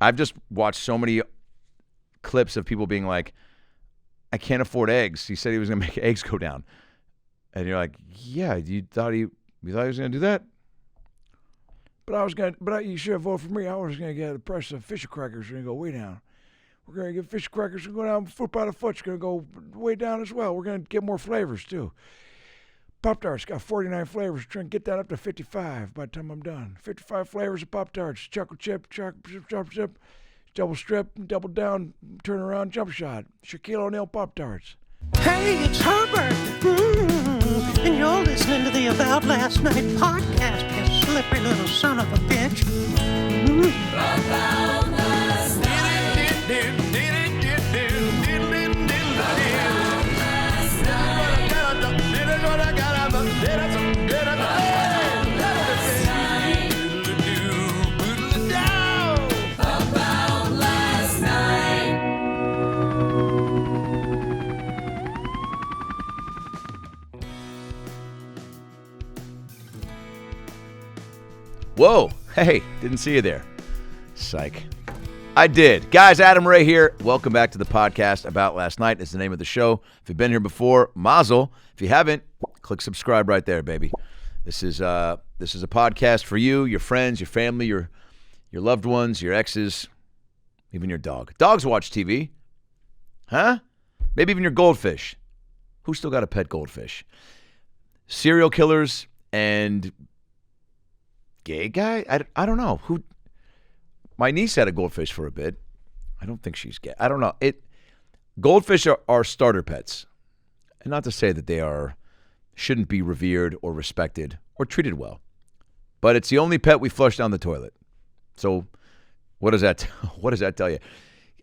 I've just watched so many clips of people being like, I can't afford eggs. He said he was going to make eggs go down. And you're like, yeah, you thought he was going to do that? But you should have voted for me. I was going to get the price of fish crackers are going to go way down. We're going to get fish crackers going to go down foot by the foot. It's going to go way down as well. We're going to get more flavors too. Pop-Tarts got 49 flavors. Trying to get that up to 55 by the time I'm done. 55 flavors of Pop-Tarts. Chocolate chip, double strip, double down, turn around, jump shot. Shaquille O'Neal Pop-Tarts. Hey, it's Herbert. And you're listening to the About Last Night podcast, you slippery little son of a bitch. About last night. Whoa, hey, didn't see you there. Psych. I did. Guys, Adam Ray here. Welcome back to the podcast. About Last Night is the name of the show. If you've been here before, mazel. If you haven't, click subscribe right there, baby. This is a podcast for you, your friends, your family, your loved ones, your exes, even your dog. Dogs watch TV. Huh? Maybe even your goldfish. Who's still got a pet goldfish? Serial killers and gay guy? I don't know. Who? My niece had a goldfish for a bit. I don't think she's gay. I don't know. Goldfish are starter pets. And not to say that they shouldn't be revered or respected or treated well. But it's the only pet we flush down the toilet. So what does that tell you?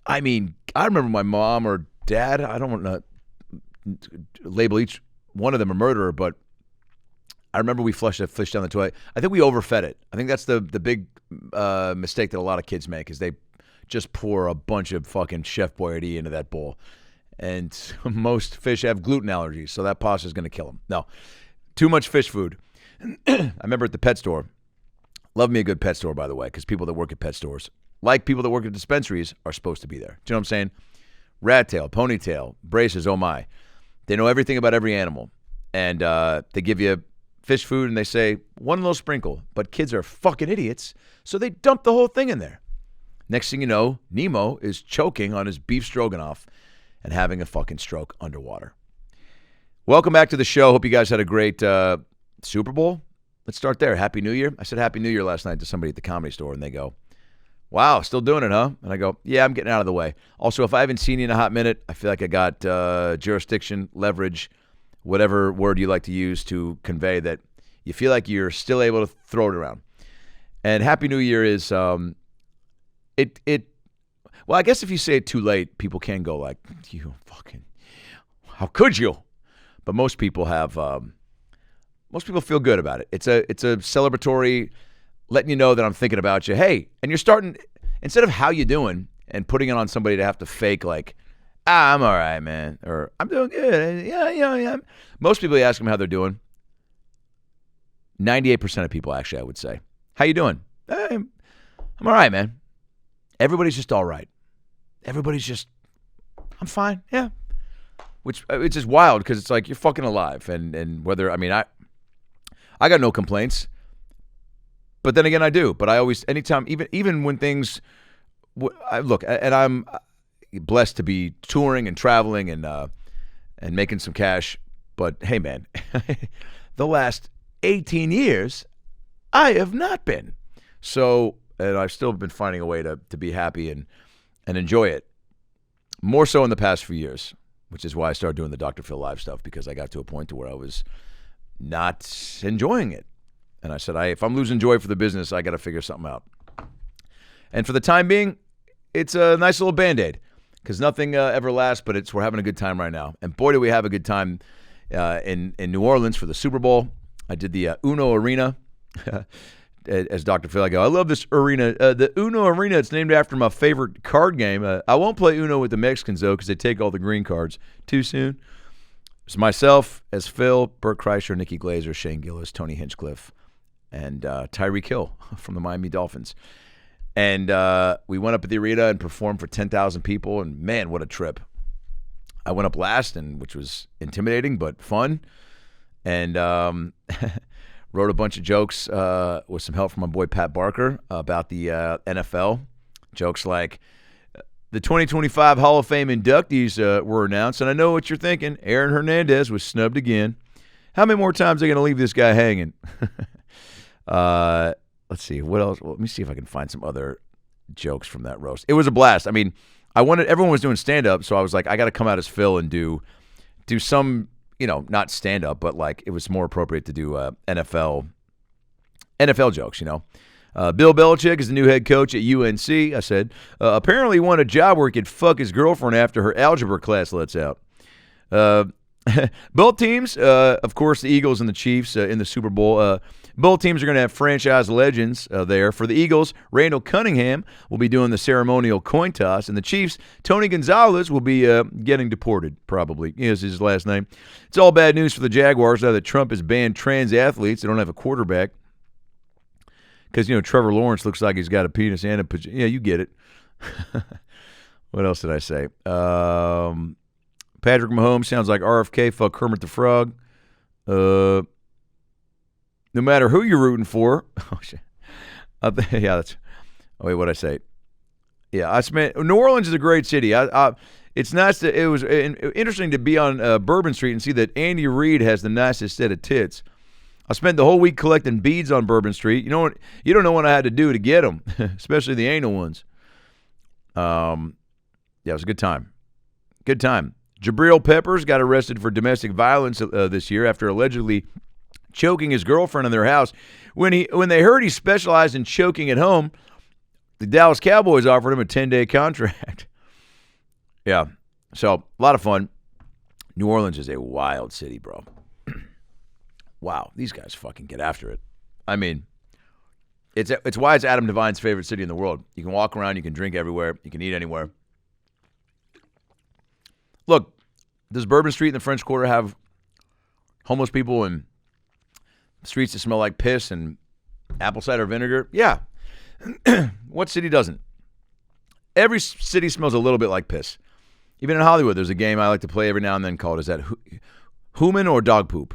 I mean, I remember my mom or dad, I don't want to label each one of them a murderer, but I remember we flushed a fish down the toilet. I think we overfed it. I think that's the big mistake that a lot of kids make is they just pour a bunch of fucking Chef Boyardee into that bowl. And most fish have gluten allergies, so that pasta is going to kill them. No, too much fish food. I remember at the pet store. Love me a good pet store, by the way, because people that work at pet stores, like people that work at dispensaries, are supposed to be there. Do you know what I'm saying? Rat tail, ponytail, braces, oh my. They know everything about every animal. And they give you fish food, and they say, one little sprinkle. But kids are fucking idiots, so they dump the whole thing in there. Next thing you know, Nemo is choking on his beef stroganoff and having a fucking stroke underwater. Welcome back to the show. Hope you guys had a great Super Bowl. Let's start there. Happy New Year. I said Happy New Year last night to somebody at the Comedy Store, and they go, wow, still doing it, huh? And I go, yeah, I'm getting out of the way. Also, if I haven't seen you in a hot minute, I feel like I got jurisdiction, leverage, whatever word you like to use to convey that you feel like you're still able to throw it around. And Happy New Year is, well, I guess if you say it too late, people can go like, you fucking, how could you? But most people feel good about it. It's a celebratory, letting you know that I'm thinking about you. Hey, and you're starting, instead of how you doing and putting it on somebody to have to fake like, I'm all right, man, or I'm doing good. Yeah. Most people, you ask them how they're doing. 98% of people, actually, I would say, how you doing? I'm all right, man. Everybody's just all right. Everybody's just, I'm fine, yeah. Which it's just wild because it's like you're fucking alive, and whether I got no complaints, but then again I do. But I always, anytime, even when things, I'm blessed to be touring and traveling and making some cash. But hey, man, the last 18 years, I have not been. So, and I've still been finding a way to be happy and enjoy it. More so in the past few years, which is why I started doing the Dr. Phil Live stuff, because I got to a point to where I was not enjoying it. And I said, if I'm losing joy for the business, I got to figure something out. And for the time being, it's a nice little Band-Aid, because nothing ever lasts, but we're having a good time right now. And boy, do we have a good time in New Orleans for the Super Bowl. I did the Uno Arena. As Dr. Phil, I go, I love this arena. The Uno Arena, it's named after my favorite card game. I won't play Uno with the Mexicans, though, because they take all the green cards too soon. It's myself as Phil, Burt Kreischer, Nikki Glazer, Shane Gillis, Tony Hinchcliffe, and Tyreek Hill from the Miami Dolphins. And we went up at the arena and performed for 10,000 people, and man, what a trip. I went up last, which was intimidating but fun, and wrote a bunch of jokes with some help from my boy Pat Barker about the NFL. Jokes like, the 2025 Hall of Fame inductees were announced, and I know what you're thinking. Aaron Hernandez was snubbed again. How many more times are they going to leave this guy hanging? Let's see. What else? Well, let me see if I can find some other jokes from that roast. It was a blast. I mean, everyone was doing stand-up, so I was like, I got to come out as Phil and do some, not stand-up, but like it was more appropriate to do NFL jokes, Bill Belichick is the new head coach at UNC. I said, apparently won a job where he could fuck his girlfriend after her algebra class lets out. Both teams, of course, the Eagles and the Chiefs in the Super Bowl, both teams are going to have franchise legends there. For the Eagles, Randall Cunningham will be doing the ceremonial coin toss, and the Chiefs, Tony Gonzalez will be getting deported, probably. Is his last name. It's all bad news for the Jaguars now that Trump has banned trans athletes. They don't have a quarterback. Because, Trevor Lawrence looks like he's got a penis and a pajama. Yeah, you get it. What else did I say? Patrick Mahomes sounds like RFK, fuck Kermit the Frog. No matter who you're rooting for. Oh, shit. Yeah, that's. Oh, wait, what'd I say? Yeah, New Orleans is a great city. It's nice. It was interesting to be on Bourbon Street and see that Andy Reid has the nicest set of tits. I spent the whole week collecting beads on Bourbon Street. You know what? You don't know what I had to do to get them, especially the anal ones. Yeah, it was a good time. Good time. Jabril Peppers got arrested for domestic violence this year after allegedly choking his girlfriend in their house. When they heard he specialized in choking at home, the Dallas Cowboys offered him a 10-day contract. Yeah, so a lot of fun. New Orleans is a wild city, bro. Wow, these guys fucking get after it. I mean, it's why it's Adam Devine's favorite city in the world. You can walk around, you can drink everywhere, you can eat anywhere. Look, does Bourbon Street and the French Quarter have homeless people and streets that smell like piss and apple cider vinegar? Yeah. What city doesn't? Every city smells a little bit like piss. Even in Hollywood, there's a game I like to play every now and then called, is that human or dog poop?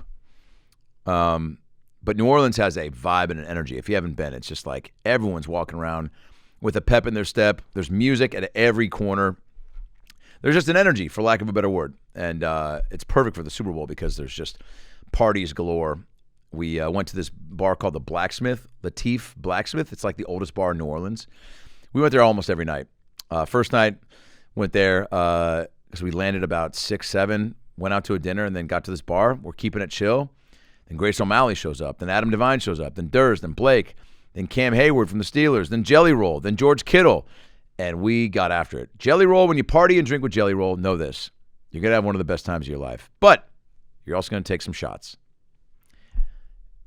But New Orleans has a vibe and an energy. If you haven't been, it's just like everyone's walking around with a pep in their step. There's music at every corner. There's just an energy, for lack of a better word. And it's perfect for the Super Bowl because there's just parties galore. We went to this bar called the Blacksmith, Latif Blacksmith. It's like the oldest bar in New Orleans. We went there almost every night. First night, went there because we landed about 6, 7, went out to a dinner, and then got to this bar. We're keeping it chill. Then Grace O'Malley shows up. Then Adam Devine shows up. Then Durs. Then Blake. Then Cam Hayward from the Steelers. Then Jelly Roll. Then George Kittle. And we got after it. Jelly Roll, when you party and drink with Jelly Roll, know this. You're going to have one of the best times of your life. But you're also going to take some shots.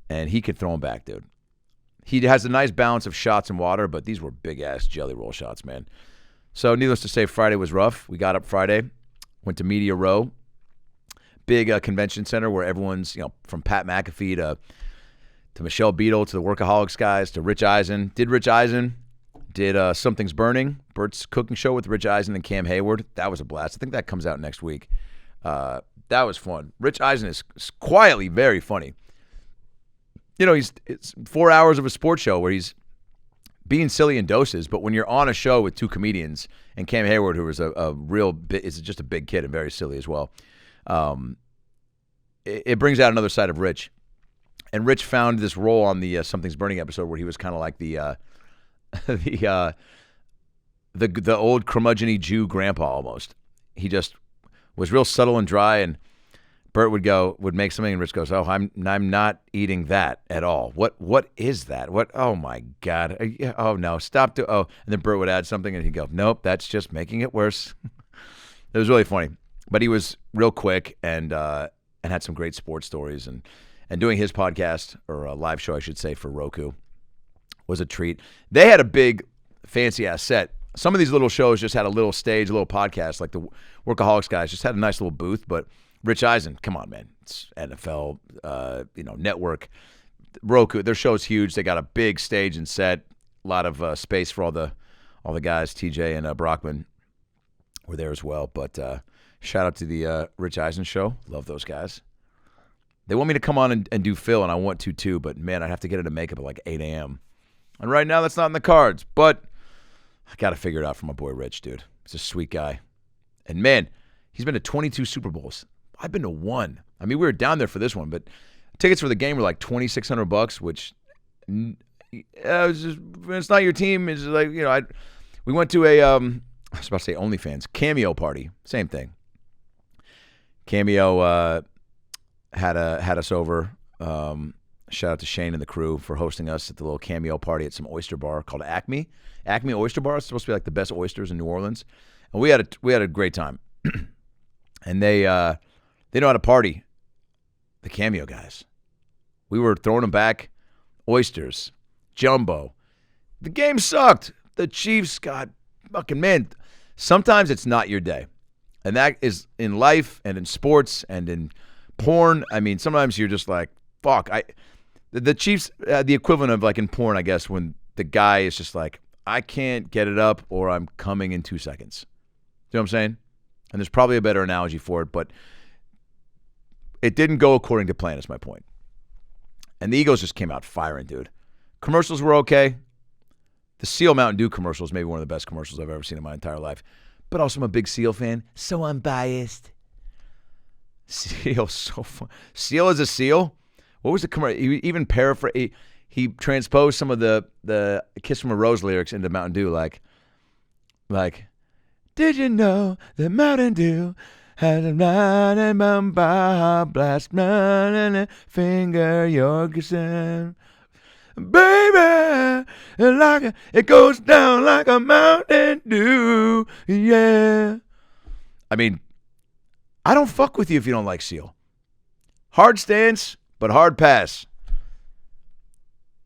And he can throw them back, dude. He has a nice balance of shots and water, but these were big-ass Jelly Roll shots, man. So needless to say, Friday was rough. We got up Friday, went to Media Row, big convention center where everyone's, from Pat McAfee to Michelle Beadle to the Workaholics guys to Rich Eisen. Did Rich Eisen. Did Something's Burning, Bert's cooking show with Rich Eisen and Cam Hayward. That was a blast. I think that comes out next week. That was fun. Rich Eisen is quietly very funny. It's 4 hours of a sports show where he's being silly in doses, but when you're on a show with two comedians and Cam Hayward, who is is just a big kid and very silly as well, it brings out another side of Rich. And Rich found this role on the Something's Burning episode where he was kind of like the old curmudgeon-y Jew grandpa almost. He just was real subtle and dry, and Bert would make something, and Rich goes, "Oh, I'm not eating that at all. What is that? What? Oh my God! Oh no, stop! And then Bert would add something, and he'd go, "Nope, that's just making it worse." It was really funny, but he was real quick and had some great sports stories, and doing his podcast, or a live show, I should say, for Roku was a treat. They had a big, fancy-ass set. Some of these little shows just had a little stage, a little podcast, like the Workaholics guys just had a nice little booth. But Rich Eisen, come on, man. It's NFL, network. Roku, their show's huge. They got a big stage and set. lot of space for all the guys. TJ and Brockman were there as well. But shout out to the Rich Eisen show. Love those guys. They want me to come on and do Phil, and I want to too. But man, I'd have to get into makeup at like 8 a.m. And right now, that's not in the cards. But I got to figure it out for my boy Rich, dude. He's a sweet guy. And man, he's been to 22 Super Bowls. I've been to one. I mean, we were down there for this one, but tickets for the game were like $2,600, which it's not your team. It's like, you know, we went to a I was about to say OnlyFans Cameo party. Same thing. Cameo had us over. Shout out to Shane and the crew for hosting us at the little Cameo party at some oyster bar called Acme. Acme Oyster Bar. It's supposed to be like the best oysters in New Orleans, and we had a great time. And they know how to party. The Cameo guys. We were throwing them back. Oysters. Jumbo. The game sucked. The Chiefs got fucking, man. Sometimes it's not your day. And that is in life and in sports and in porn. I mean, sometimes you're just like, fuck. The Chiefs, the equivalent of like in porn, I guess, when the guy is just like, I can't get it up or I'm coming in 2 seconds. You know what I'm saying? And there's probably a better analogy for it, but it didn't go according to plan is my point. And the Eagles just came out firing, dude. Commercials were okay. The Seal Mountain Dew commercial is maybe one of the best commercials I've ever seen in my entire life. But also I'm a big Seal fan, so unbiased. Seal's so fun. Seal is a seal. What was the commercial? He even paraphrased. He transposed some of the Kiss from a Rose lyrics into Mountain Dew, like, did you know that Mountain Dew has a blind and Baja Blast and finger Jorgensen? Baby, it goes down like a Mountain Dew, yeah. I mean, I don't fuck with you if you don't like Seal. Hard stance, but hard pass.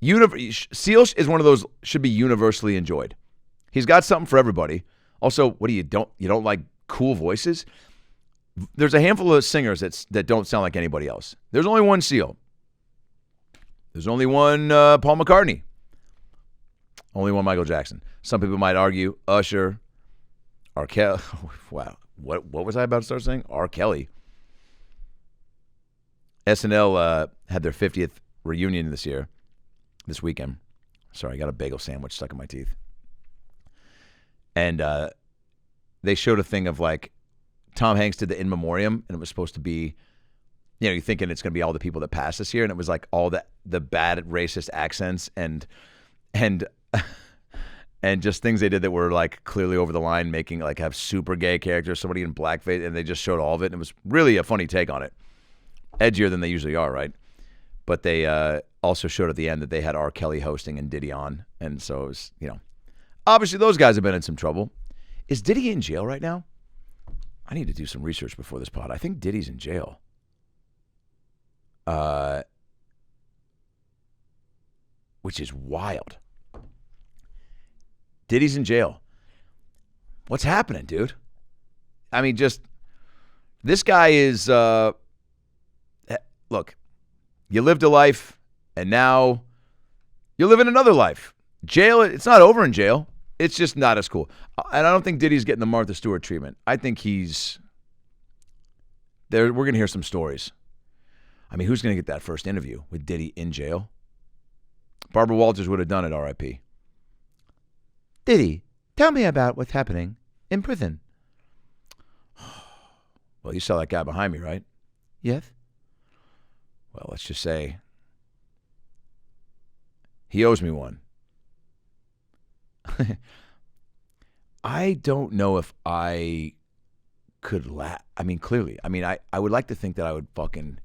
Seal is one of those should be universally enjoyed. He's got something for everybody. Also, what do you don't like cool voices? There's a handful of singers that don't sound like anybody else. There's only one Seal. There's only one Paul McCartney. Only one Michael Jackson. Some people might argue Usher, R. Kelly. Wow, what was I about to start saying? R. Kelly. SNL had their 50th reunion this weekend. Sorry, I got a bagel sandwich stuck in my teeth. And they showed a thing of like Tom Hanks did the In Memoriam, and it was supposed to be, you know, you're thinking it's going to be all the people that passed this year, and it was like all the bad racist accents and just things they did that were like clearly over the line, making like have super gay characters, somebody in blackface, and they just showed all of it, and it was really a funny take on it. Edgier than they usually are, right? But they also showed at the end that they had R. Kelly hosting and Diddy on, and so it was, you know, obviously those guys have been in some trouble. Is Diddy in jail right now? I need to do some research before this pod. I think Diddy's in jail. Which is wild. Diddy's in jail. What's happening, dude? I mean, just this guy is look, you lived a life and now you're living another life. Jail, it's not over in jail. It's just not as cool. And I don't think Diddy's getting the Martha Stewart treatment. I think he's there. We're going to hear some stories. I mean, who's going to get that first interview with Diddy in jail? Barbara Walters would have done it, R.I.P. Diddy, tell me about what's happening in prison. Well, you saw that guy behind me, right? Yes. Well, let's just say he owes me one. I don't know if I could laugh. I mean, clearly. I mean, I would like to think that I would fucking,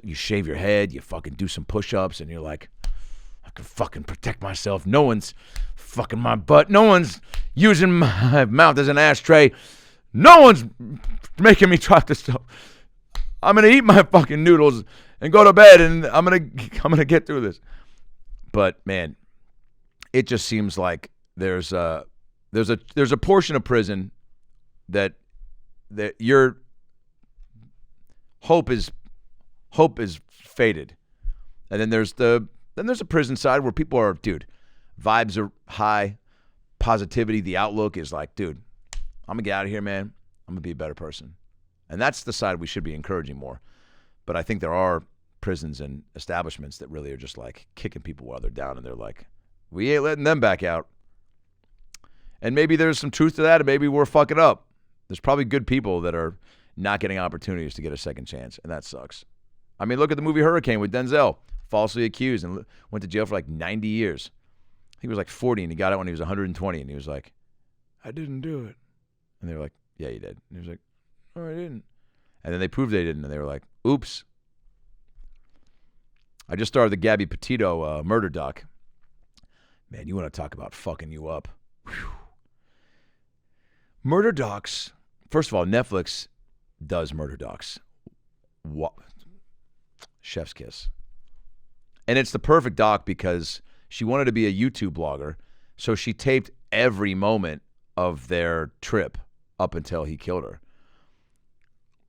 you shave your head, you fucking do some push-ups, and you're like, I can fucking protect myself. No one's fucking my butt. No one's using my mouth as an ashtray. No one's making me try this stuff. I'm going to eat my fucking noodles and go to bed, and I'm gonna get through this. But, man, it just seems like there's a portion of prison that your hope is faded, and then there's a prison side where people are, dude, Vibes are high. Positivity, the outlook is like, dude, I'm going to get out of here, man. I'm going to be a better person. And that's the side we should be encouraging more. But I think there are prisons and establishments that really are just like kicking people while they're down, and they're like, we ain't letting them back out. And maybe there's some truth to that, and maybe we're fucking up. There's probably good people that are not getting opportunities to get a second chance, and that sucks. I mean, look at the movie Hurricane with Denzel, falsely accused and went to jail for like 90 years. He was like 40, and he got out when he was 120, and he was like, I didn't do it. And they were like, yeah, you did. And he was like, oh, I didn't. And then they proved they didn't, and they were like, oops. I just started the Gabby Petito murder doc. Man, you want to talk about fucking you up. Whew. Murder docs, first of all, Netflix does murder docs. What? Chef's kiss. And it's the perfect doc because she wanted to be a YouTube blogger, so she taped every moment of their trip up until he killed her.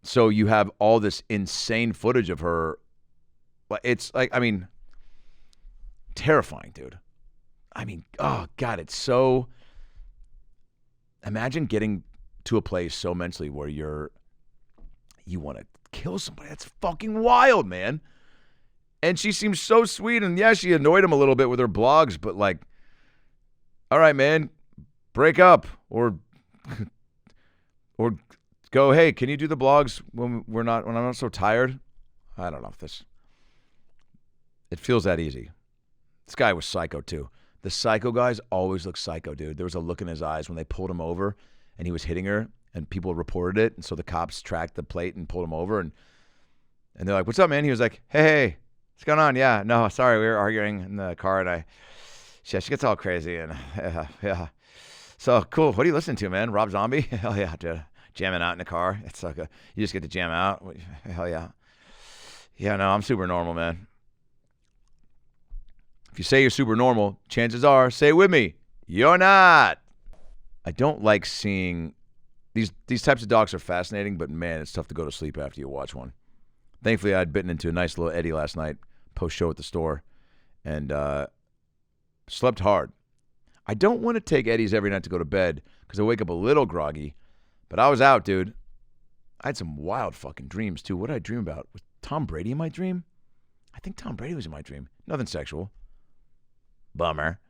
So you have all this insane footage of her. It's like, I mean, terrifying, dude. I mean, oh, God, it's so... Imagine getting to a place so mentally where you want to kill somebody. That's fucking wild, man. And she seems so sweet. And yeah, she annoyed him a little bit with her blogs, but like, all right, man, break up or go, hey, can you do the blogs when I'm not so tired? I don't know if it feels that easy. This guy was psycho too. The psycho guys always look psycho, dude. There was a look in his eyes when they pulled him over and he was hitting her and people reported it. And so the cops tracked the plate and pulled him over. And they're like, what's up, man? He was like, hey, what's going on? Yeah, no, sorry. We were arguing in the car and she gets all crazy. And yeah. So cool. What are you listening to, man? Rob Zombie? Hell yeah, dude. Jamming out in the car. It's like you just get to jam out. Hell yeah. Yeah, no, I'm super normal, man. If you say you're super normal, chances are, say it with me, you're not. I don't like seeing these types of docs are fascinating, but man, it's tough to go to sleep after you watch one. Thankfully, I'd bitten into a nice little Eddie last night, post-show at the store, and slept hard. I don't want to take Eddies every night to go to bed because I wake up a little groggy, but I was out, dude. I had some wild fucking dreams, too. What did I dream about? Was Tom Brady in my dream? I think Tom Brady was in my dream. Nothing sexual. Bummer.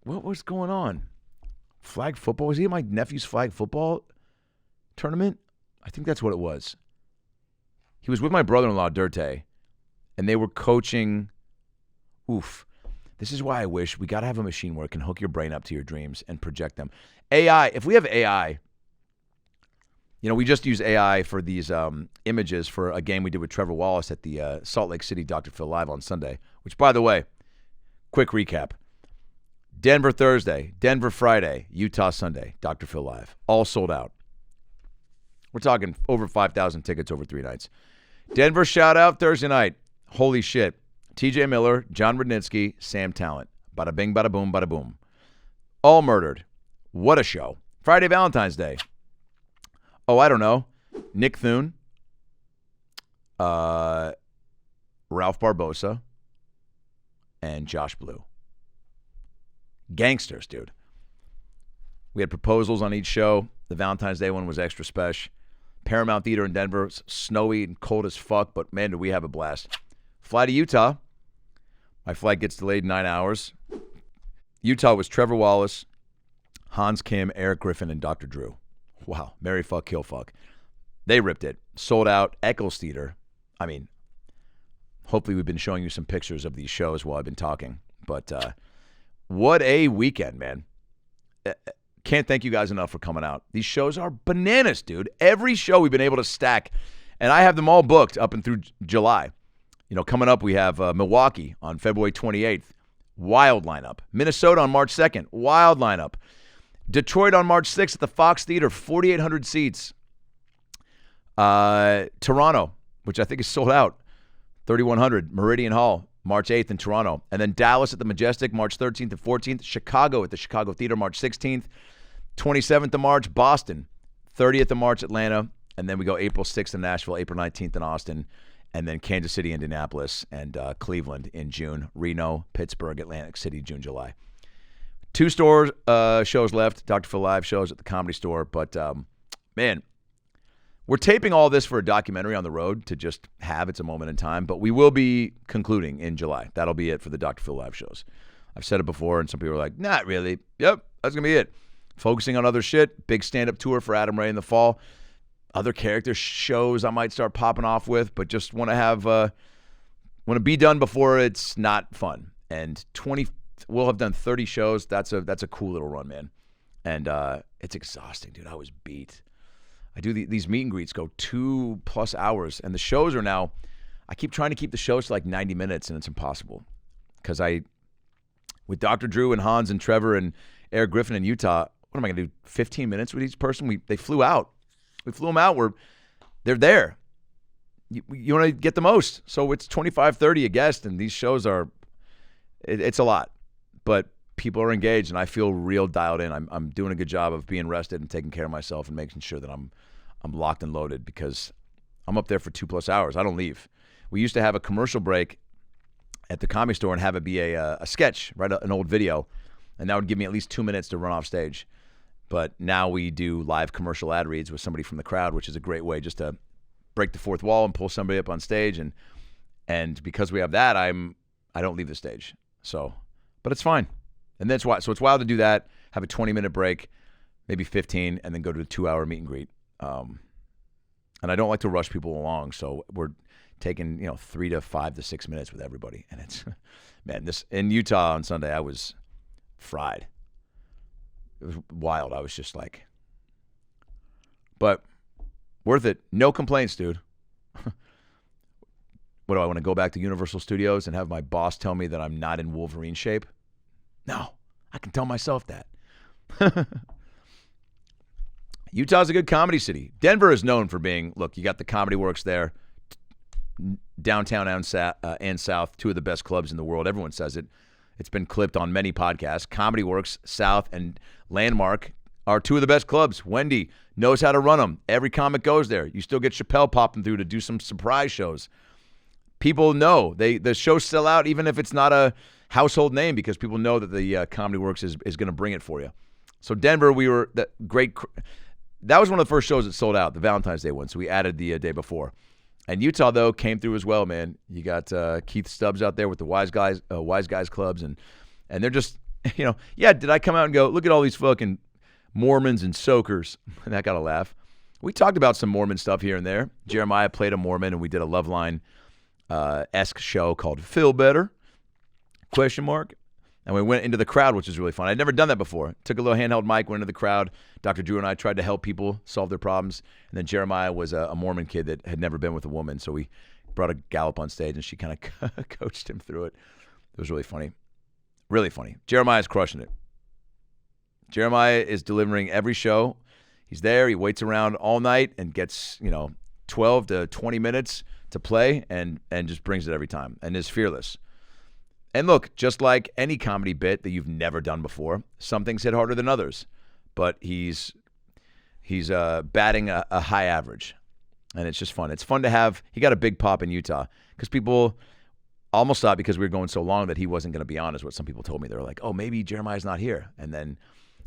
What was going on? Flag football? Was he at my nephew's flag football tournament? I think that's what it was. He was with my brother-in-law, Dirte, and they were coaching. Oof. This is why I wish we got to have a machine where it can hook your brain up to your dreams and project them. AI, if we have AI, we just use AI for these images for a game we did with Trevor Wallace at the Salt Lake City Dr. Phil Live on Sunday, which, by the way, quick recap. Denver Thursday, Denver Friday, Utah Sunday, Dr. Phil Live. All sold out. We're talking over 5,000 tickets over 3 nights. Denver shout out Thursday night. Holy shit. TJ Miller, John Rudnitsky, Sam Talent. Bada bing, bada boom, bada boom. All murdered. What a show. Friday, Valentine's Day. Oh, I don't know. Nick Thune, Ralph Barbosa, and Josh Blue. Gangsters, dude. We had proposals on each show. The Valentine's Day one was extra special. Paramount Theater in Denver, snowy and cold as fuck, but man, did we have a blast. Fly to Utah. My flight gets delayed 9 hours. Utah was Trevor Wallace, Hans Kim, Eric Griffin, and Dr. Drew. Wow. Marry, fuck, kill, fuck. They ripped it. Sold out. Eccles Theater. I mean, hopefully we've been showing you some pictures of these shows while I've been talking. But what a weekend, man. Can't thank you guys enough for coming out. These shows are bananas, dude. Every show we've been able to stack, and I have them all booked up and through July. Coming up, we have Milwaukee on February 28th. Wild lineup. Minnesota on March 2nd. Wild lineup. Detroit on March 6th at the Fox Theater, 4,800 seats. Toronto, which I think is sold out, 3,100. Meridian Hall, March 8th in Toronto. And then Dallas at the Majestic, March 13th and 14th. Chicago at the Chicago Theater, March 16th. 27th of March, Boston. 30th of March, Atlanta. And then we go April 6th in Nashville, April 19th in Austin. and then Kansas City, Indianapolis, and Cleveland in June. Reno, Pittsburgh, Atlantic City, June, July. 2 shows left, Dr. Phil Live shows at the Comedy Store. But, man, we're taping all this for a documentary on the road to just have. It's a moment in time. But we will be concluding in July. That'll be it for the Dr. Phil Live shows. I've said it before, and some people are like, not really. Yep, that's going to be it. Focusing on other shit. Big stand-up tour for Adam Ray in the fall. Other character shows I might start popping off with, but just want to have want to be done before it's not fun. And we'll have done 30 shows. That's a cool little run, man. And it's exhausting, dude. I was beat. I do these meet and greets go 2+ hours, and the shows are now. I keep trying to keep the shows to like 90 minutes, and it's impossible because with Dr. Drew and Hans and Trevor and Eric Griffin in Utah. What am I going to do? 15 minutes with each person? They flew out. We flew them out. They're there. You want to get the most. So it's 25, 30 a guest, and these shows it's a lot. But people are engaged, and I feel real dialed in. I'm doing a good job of being rested and taking care of myself and making sure that I'm locked and loaded because I'm up there for 2+ hours. I don't leave. We used to have a commercial break at the Comedy Store and have it be a sketch, right? An old video, and that would give me at least 2 minutes to run off stage. But now we do live commercial ad reads with somebody from the crowd, which is a great way just to break the fourth wall and pull somebody up on stage. And because we have that, I don't leave the stage. So, but it's fine. And that's why. So it's wild to do that. Have a 20-minute break, maybe 15, and then go to a 2-hour meet and greet. And I don't like to rush people along, so we're taking 3 to 5 to 6 minutes with everybody. And it's this in Utah on Sunday, I was fried. It was wild. I was just like, but worth it. No complaints, dude. What do I want to go back to Universal Studios and have my boss tell me that I'm not in Wolverine shape? No, I can tell myself that. Utah's a good comedy city. Denver is known for being, look, you got the Comedy Works there, downtown and south, 2 of the best clubs in the world. Everyone says it. It's been clipped on many podcasts. Comedy Works, South, and Landmark are 2 of the best clubs. Wendy knows how to run them. Every comic goes there. You still get Chappelle popping through to do some surprise shows. People know. The shows sell out even if it's not a household name because people know that the Comedy Works is going to bring it for you. So Denver, that was one of the first shows that sold out, the Valentine's Day one. So we added the day before. And Utah, though, came through as well, man. You got Keith Stubbs out there with the Wise Guys Clubs, and they're just, did I come out and go, look at all these fucking Mormons and soakers? And that got a laugh. We talked about some Mormon stuff here and there. Jeremiah played a Mormon, and we did a Loveline-esque show called Feel Better, ? And we went into the crowd, which was really fun. I'd never done that before. Took a little handheld mic, went into the crowd. Dr. Drew and I tried to help people solve their problems. And then Jeremiah was a Mormon kid that had never been with a woman. So we brought a gal up on stage, and she kind of coached him through it. It was really funny. Really funny. Jeremiah's crushing it. Jeremiah is delivering every show. He's there. He waits around all night and gets, 12 to 20 minutes to play and just brings it every time and is fearless. And look, just like any comedy bit that you've never done before, some things hit harder than others. But he's batting a high average. And it's just fun. It's fun to have. He got a big pop in Utah because people almost thought because we were going so long that he wasn't going to be on, is what some people told me. They were like, oh, maybe Jeremiah's not here. And then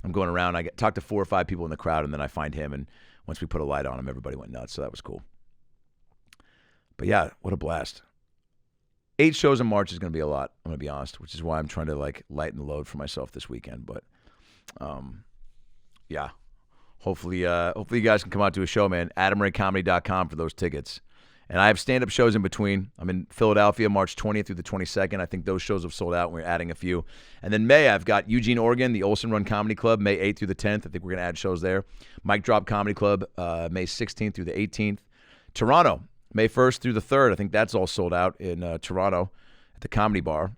I'm going around. I talked to 4 or 5 people in the crowd, and then I find him. And once we put a light on him, everybody went nuts. So that was cool. But yeah, what a blast. 8 shows in March is going to be a lot, I'm going to be honest, which is why I'm trying to lighten the load for myself this weekend. But yeah, hopefully you guys can come out to a show, man. AdamRayComedy.com for those tickets. And I have stand-up shows in between. I'm in Philadelphia March 20th through the 22nd. I think those shows have sold out, and we're adding a few. And then May, I've got Eugene, Oregon, the Olson Run Comedy Club, May 8th through the 10th. I think we're going to add shows there. Mike Drop Comedy Club, May 16th through the 18th. Toronto, May 1st through the 3rd. I think that's all sold out in Toronto at the Comedy Bar.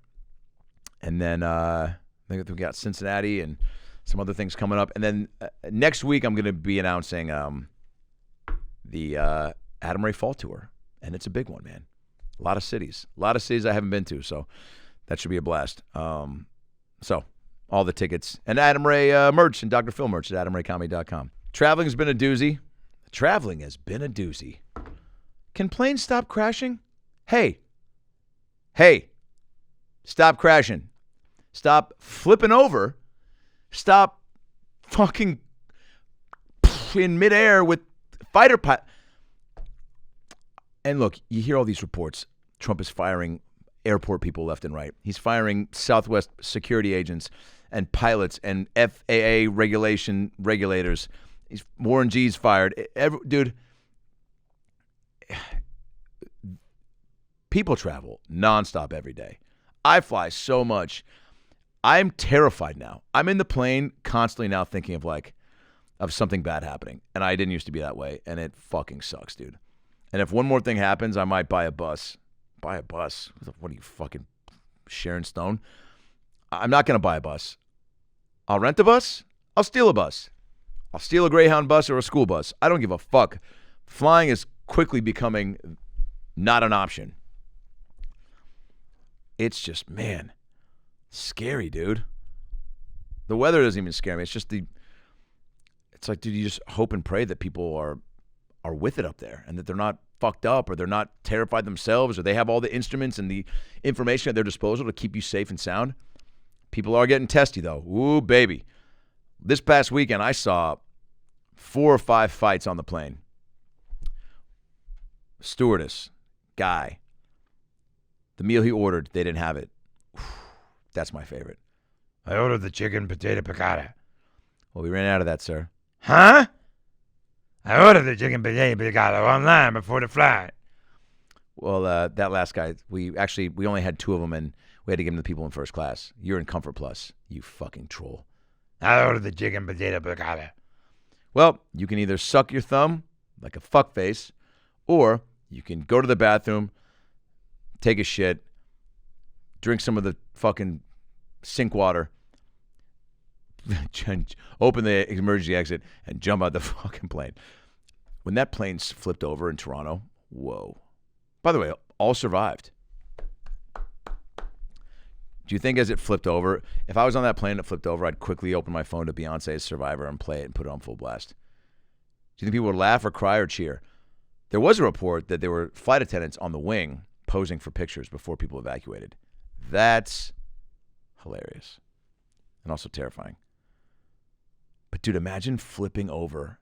And then I think we got Cincinnati and some other things coming up. And then next week I'm going to be announcing the Adam Ray Fall Tour. And it's a big one, man. A lot of cities I haven't been to. So that should be a blast. So all the tickets. And Adam Ray merch and Dr. Phil merch at AdamRayComedy.com. Traveling has been a doozy. Can planes stop crashing? hey, stop crashing. Stop flipping over. Stop fucking in midair with fighter pilot. And look, you hear all these reports. Trump is firing airport people left and right. He's firing Southwest security agents and pilots and FAA regulators. Warren G's fired. Dude, people travel nonstop every day. I fly so much. I'm terrified now. I'm in the plane constantly now thinking of something bad happening. And I didn't used to be that way. And it fucking sucks, dude. And if one more thing happens, I might buy a bus. Buy a bus? What are you, fucking Sharon Stone? I'm not going to buy a bus. I'll rent a bus. I'll steal a bus. I'll steal a Greyhound bus or a school bus. I don't give a fuck. Flying is quickly becoming not an option. It's just, man, scary, dude. The weather doesn't even scare me. It's just it's like, dude, you just hope and pray that people are with it up there and that they're not fucked up or they're not terrified themselves or they have all the instruments and the information at their disposal to keep you safe and sound. People are getting testy, though. Ooh, baby. This past weekend, I saw 4 or 5 fights on the plane. Stewardess, guy. The meal he ordered, they didn't have it. That's my favorite. I ordered the chicken potato piccata. Well, we ran out of that, sir. Huh? I ordered the chicken potato piccata online before the flight. Well, that last guy, we only had 2 of them, and we had to give them to people in first class. You're in Comfort Plus, you fucking troll. I ordered the chicken potato piccata. Well, you can either suck your thumb like a fuckface, or you can go to the bathroom, take a shit, drink some of the fucking sink water, open the emergency exit, and jump out the fucking plane. When that plane flipped over in Toronto, whoa. By the way, all survived. Do you think as it flipped over, if I was on that plane and it flipped over, I'd quickly open my phone to Beyonce's Survivor and play it and put it on full blast? Do you think people would laugh or cry or cheer? There was a report that there were flight attendants on the wing posing for pictures before people evacuated. That's hilarious and also terrifying. But dude, imagine flipping over,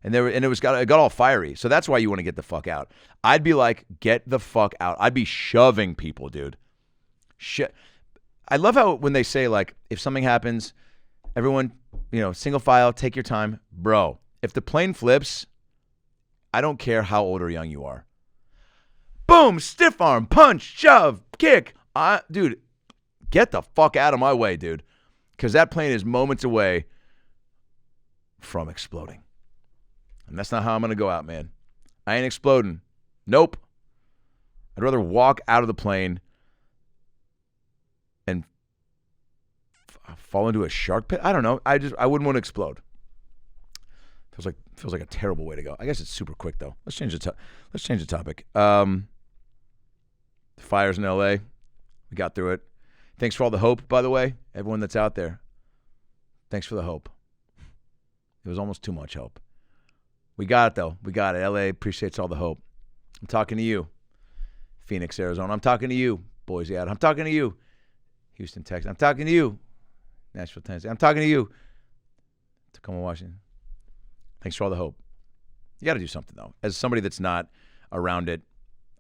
and it got all fiery. So that's why you want to get the fuck out. I'd be like, get the fuck out. I'd be shoving people, dude. Shit. I love how when they say like, if something happens, everyone, single file, take your time, bro. If the plane flips, I don't care how old or young you are. Boom, stiff arm, punch, shove, kick. Dude, get the fuck out of my way, dude. Because that plane is moments away from exploding. And that's not how I'm going to go out, man. I ain't exploding. Nope. I'd rather walk out of the plane and fall into a shark pit. I don't know. I wouldn't want to explode. Feels like a terrible way to go. I guess it's super quick though. Let's change the topic. The fires in LA. We got through it. Thanks for all the hope, by the way. Everyone that's out there. Thanks for the hope. It was almost too much hope. We got it though. We got it. LA appreciates all the hope. I'm talking to you. Phoenix, Arizona. I'm talking to you. Boise, Idaho. I'm talking to you. Houston, Texas. I'm talking to you. Nashville, Tennessee. I'm talking to you. Tacoma, Washington. Thanks for all the hope. You got to do something, though. As somebody that's not around it,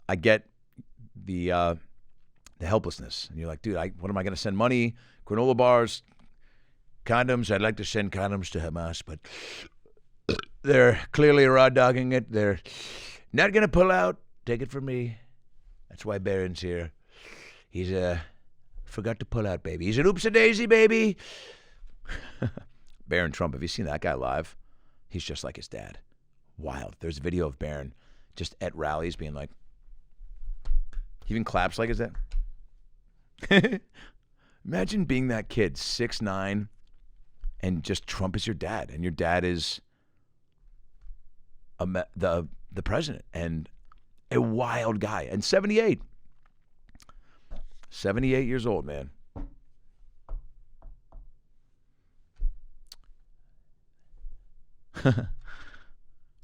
I get the helplessness. And you're like, dude, what am I going to send money? Granola bars, condoms. I'd like to send condoms to Hamas, but they're clearly raw dogging it. They're not going to pull out. Take it from me. That's why Barron's here. He's forgot to pull out, baby. He's an oops-a-daisy, baby. Barron Trump, have you seen that guy live? He's just like his dad. Wild. There's a video of Barron just at rallies being like, he even claps like his dad. Imagine being that kid, 6'9", and just Trump is your dad, and your dad is the president, and a wild guy, and 78. 78 years old, man.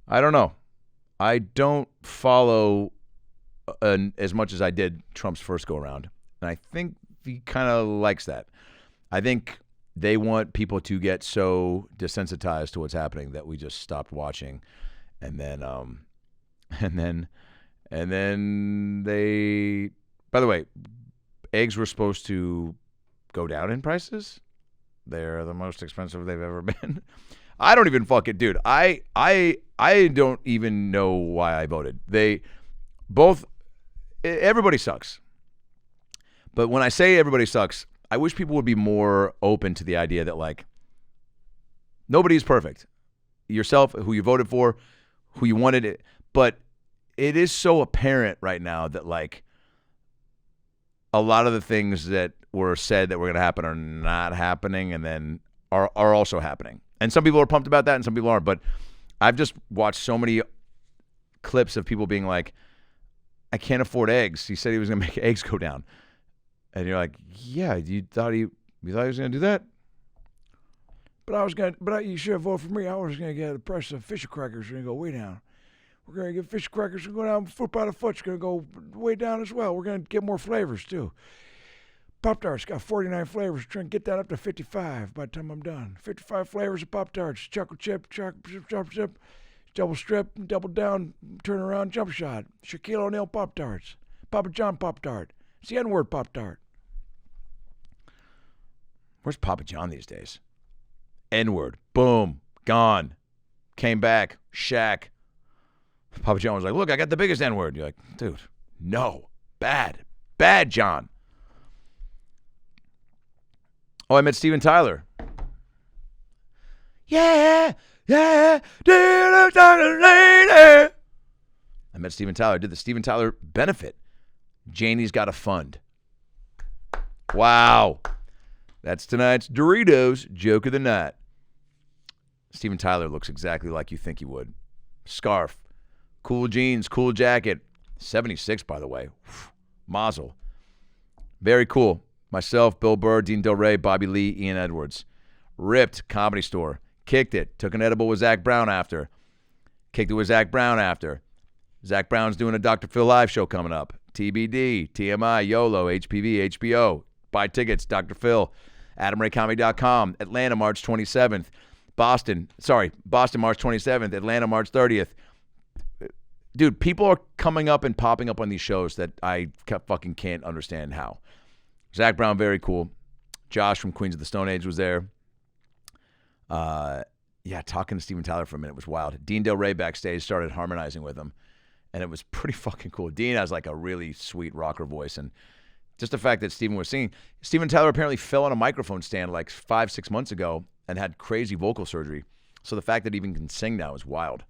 I don't know. I don't follow as much as I did Trump's first go around. And I think he kind of likes that. I think they want people to get so desensitized to what's happening that we just stopped watching. And then they, by the way, eggs were supposed to go down in prices. They're the most expensive they've ever been. I don't even fucking, dude. I don't even know why I voted. Everybody sucks. But when I say everybody sucks, I wish people would be more open to the idea that, like, nobody's perfect. Yourself, who you voted for, who you wanted it. But it is so apparent right now that, like, a lot of the things that were said that were going to happen are not happening and then are also happening. And some people are pumped about that and some people aren't. But I've just watched so many clips of people being like, I can't afford eggs. He said he was going to make eggs go down. And you're like, yeah, you thought he was going to do that? But you should have voted for me. I was going to get the price of fish crackers going to go way down. We're going to get fish crackers going to go down foot by the foot. It's going to go way down as well. We're going to get more flavors too. Pop-Tarts got 49 flavors. We're trying to get that up to 55 by the time I'm done. 55 flavors of Pop-Tarts. Chocolate chip, double strip, double down, turn around, jump shot. Shaquille O'Neal Pop-Tarts. Papa John Pop-Tart. It's the N-word Pop-Tart. Where's Papa John these days? N-word. Boom. Gone. Came back. Shaq. Papa John was like, look, I got the biggest N-word. You're like, dude, no. Bad. Bad, John. Oh, I met Steven Tyler. Yeah. I met Steven Tyler. Did the Steven Tyler benefit. Janie's got a fund. Wow. That's tonight's Doritos Joke of the Night. Steven Tyler looks exactly like you think he would. Scarf. Cool jeans, cool jacket. 76, by the way. Mazel. Very cool. Myself, Bill Burr, Dean Del Rey, Bobby Lee, Ian Edwards. Ripped. Comedy Store. Kicked it. Took an edible with Zach Brown after. Kicked it with Zach Brown after. Zach Brown's doing a Dr. Phil live show coming up. TBD, TMI, YOLO, HPV, HBO. Buy tickets, Dr. Phil. AdamRayComedy.com. Atlanta, March 27th. Boston, March 27th. Atlanta, March 30th. Dude, people are coming up and popping up on these shows that I fucking can't understand how. Zach Brown, very cool. Josh from Queens of the Stone Age was there. Talking to Steven Tyler for a minute was wild. Dean Del Rey backstage started harmonizing with him, and it was pretty fucking cool. Dean has like a really sweet rocker voice, and just the fact that Steven was singing. Steven Tyler apparently fell on a microphone stand like 5-6 months ago and had crazy vocal surgery. So the fact that he even can sing now is wild.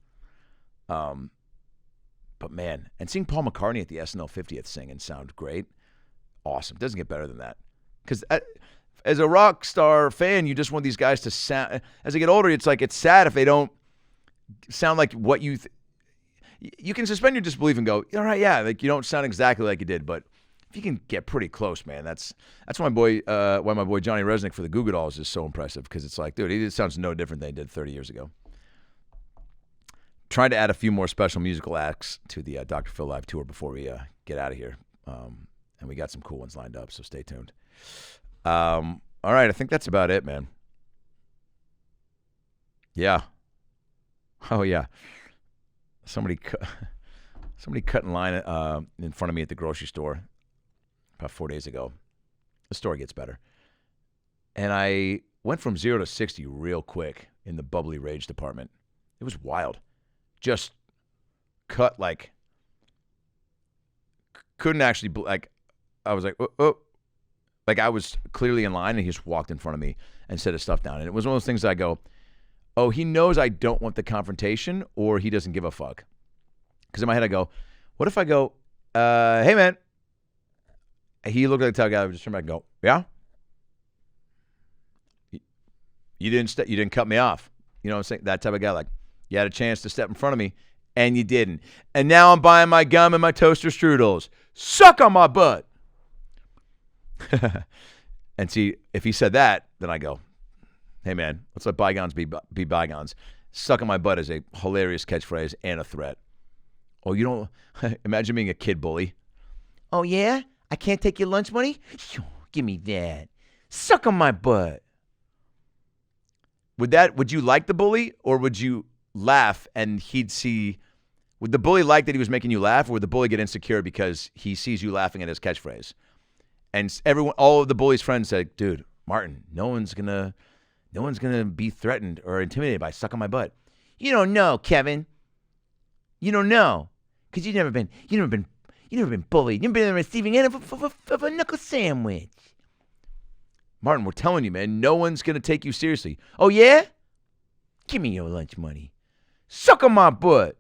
But man, and seeing Paul McCartney at the SNL 50th sing and sound great, awesome. Doesn't get better than that. Because as a rock star fan, you just want these guys to sound. As they get older, it's like it's sad if they don't sound like what you. You can suspend your disbelief and go, all right, yeah, like you don't sound exactly like you did, but if you can get pretty close, man, that's why my boy Johnny Resnick for the Goo Goo Dolls is so impressive, because it's like, dude, he sounds no different than he did 30 years ago. Trying to add a few more special musical acts to the Dr. Phil Live tour before we get out of here. And we got some cool ones lined up, so stay tuned. All right, I think that's about it, man. Yeah. Oh, yeah. Somebody cut in line in front of me at the grocery store about 4 days ago. The story gets better. And I went from 0 to 60 real quick in the bubbly rage department. It was wild. Just cut like, couldn't actually, like, I was like, oh. Like I was clearly in line and he just walked in front of me and set his stuff down. And it was one of those things that I go, oh, he knows I don't want the confrontation or he doesn't give a fuck. Because in my head I go, what if I go, hey man. He looked like the type of guy that would just turn back and go, yeah? You didn't cut me off. You know what I'm saying? That type of guy, like, you had a chance to step in front of me and you didn't. And now I'm buying my gum and my toaster strudels. Suck on my butt. And see, if he said that, then I go, hey man, let's let bygones be bygones. Suck on my butt is a hilarious catchphrase and a threat. Oh, you don't imagine being a kid bully. Oh yeah? I can't take your lunch money? Give me that. Suck on my butt. Would you like the bully, or would you laugh and he'd see? Would the bully like that he was making you laugh, or would the bully get insecure because he sees you laughing at his catchphrase? And all of the bully's friends said, "Dude, Martin, no one's gonna be threatened or intimidated by sucking my butt." You don't know, Kevin. You don't know, because you've never been bullied. You've been on the receiving end of a knuckle sandwich. Martin, we're telling you, man, no one's gonna take you seriously. Oh yeah? Give me your lunch money. Suck on my butt.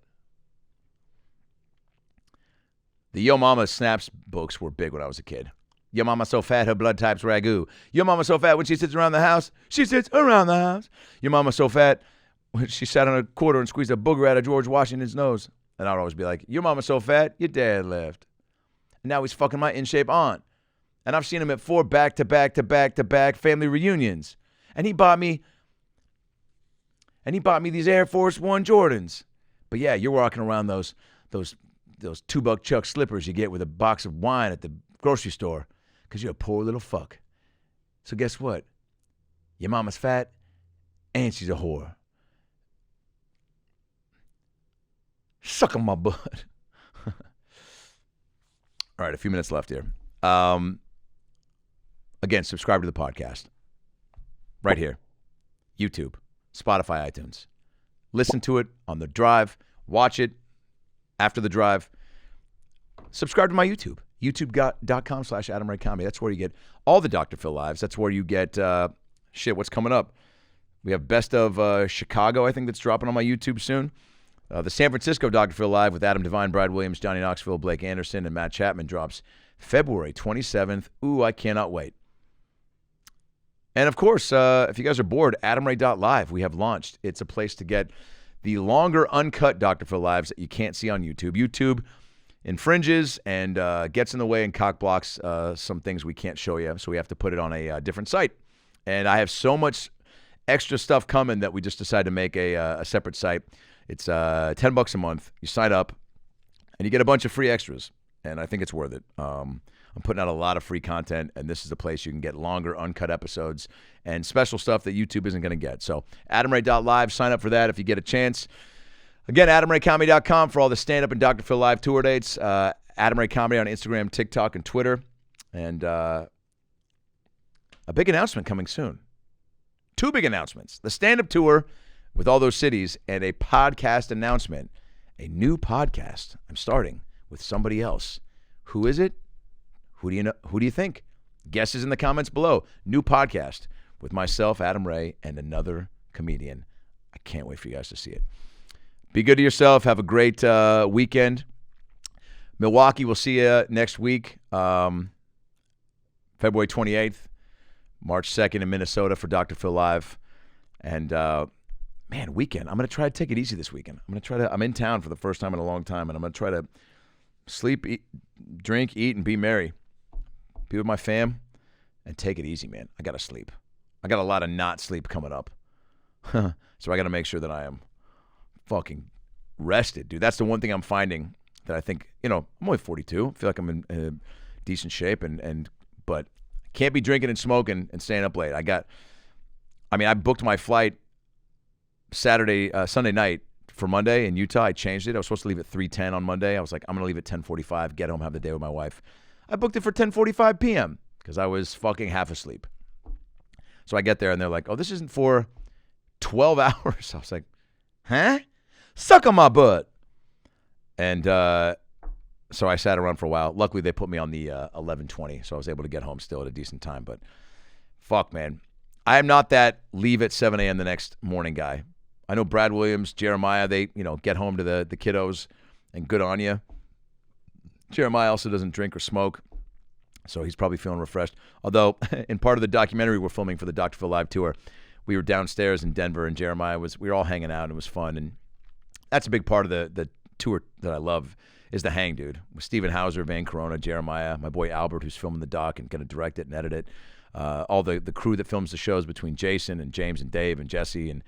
The Yo Mama Snaps books were big when I was a kid. Yo Mama so fat, her blood type's ragu. Yo Mama so fat, when she sits around the house, she sits around the house. Yo Mama so fat, when she sat on a quarter and squeezed a booger out of George Washington's nose. And I'd always be like, your mama so fat, your dad left. And now he's fucking my in-shape aunt. And I've seen him at 4 back-to-back family reunions. And he bought me these Air Force One Jordans. But yeah, you're walking around those $2 Chuck slippers you get with a box of wine at the grocery store because you're a poor little fuck. So guess what? Your mama's fat and she's a whore. Suck on my butt. All right, a few minutes left here. Again, subscribe to the podcast. Right here. YouTube, Spotify, iTunes. Listen to it on the drive. Watch it after the drive. Subscribe to my YouTube. YouTube.com/Adam Ray Comedy. That's where you get all the Dr. Phil lives. That's where you get, what's coming up. We have Best of Chicago, I think, that's dropping on my YouTube soon. The San Francisco Dr. Phil Live with Adam Devine, Brad Williams, Johnny Knoxville, Blake Anderson, and Matt Chapman drops February 27th. Ooh, I cannot wait. And, of course, if you guys are bored, AdamRay.live, we have launched. It's a place to get the longer, uncut Dr. Phil Lives that you can't see on YouTube. YouTube infringes and gets in the way and cock blocks some things we can't show you, so we have to put it on a different site. And I have so much extra stuff coming that we just decided to make a separate site. It's $10 a month. You sign up, and you get a bunch of free extras, and I think it's worth it. I'm putting out a lot of free content, and this is a place you can get longer, uncut episodes and special stuff that YouTube isn't going to get. So AdamRay.live, sign up for that if you get a chance. Again, AdamRayComedy.com for all the stand-up and Dr. Phil Live tour dates. Adam Ray Comedy on Instagram, TikTok, and Twitter. And a big announcement coming soon. 2 big announcements. The stand-up tour with all those cities, and a podcast announcement. A new podcast I'm starting with somebody else. Who is it? Who do you know? Who do you think? Guesses in the comments below. New podcast with myself, Adam Ray, and another comedian. I can't wait for you guys to see it. Be good to yourself. Have a great weekend. Milwaukee, we'll see you next week. February 28th. March 2nd in Minnesota for Dr. Phil Live. And weekend. I'm going to try to take it easy this weekend. I'm in town for the first time in a long time, and I'm going to try to sleep, drink, eat, and be merry. Be with my fam and take it easy, man. I got to sleep. I got a lot of not sleep coming up. So I got to make sure that I am fucking rested, dude. That's the one thing I'm finding that I think, I'm only 42. I feel like I'm in decent shape, but I can't be drinking and smoking and staying up late. I booked my flight Sunday night for Monday in Utah. I changed it. I was supposed to leave at 3:10 on Monday. I was like, I'm going to leave at 10:45, get home, have the day with my wife. I booked it for 10:45 p.m. because I was fucking half asleep. So I get there, and they're like, oh, this isn't for 12 hours. I was like, huh? Suck on my butt. And so I sat around for a while. Luckily, they put me on the 11:20, so I was able to get home still at a decent time. But fuck, man. I am not that leave at 7 a.m. the next morning guy. I know Brad Williams, Jeremiah, they, get home to the kiddos, and good on you. Jeremiah also doesn't drink or smoke, so he's probably feeling refreshed. Although, in part of the documentary we're filming for the Dr. Phil Live tour, we were downstairs in Denver, and Jeremiah we were all hanging out, and it was fun. And that's a big part of the tour that I love is the hang, dude. With Steven Hauser, Van Corona, Jeremiah, my boy Albert, who's filming the doc and going to direct it and edit it. All the crew that films the shows between Jason and James and Dave and Jesse, and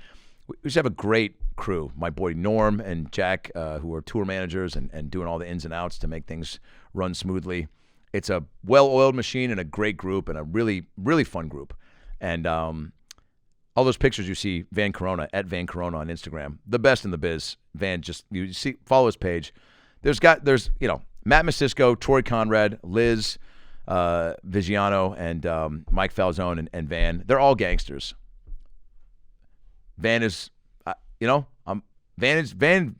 we just have a great crew. My boy Norm and Jack, who are tour managers and doing all the ins and outs to make things run smoothly. It's a well-oiled machine and a great group and a really, really fun group. And all those pictures you see, Van Corona, at Van Corona on Instagram, the best in the biz. Van, you see, follow his page. There's Matt Masisko, Troy Conrad, Liz Vigiano, and Mike Falzone and Van. They're all gangsters. Van is, Van.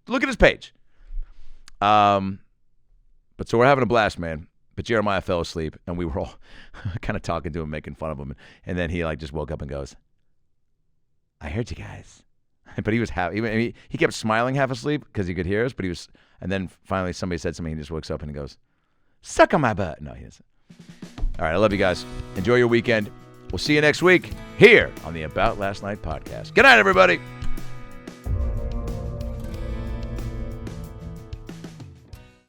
Look at his page. But so we're having a blast, man. But Jeremiah fell asleep, and we were all kind of talking to him, making fun of him, and then he just woke up and goes, "I heard you guys," but he was happy. He kept smiling half asleep because he could hear us, but he was. And then finally somebody said something. He just wakes up and he goes, "Suck on my butt." No, he doesn't. All right, I love you guys. Enjoy your weekend. We'll see you next week here on the About Last Night podcast. Good night, everybody.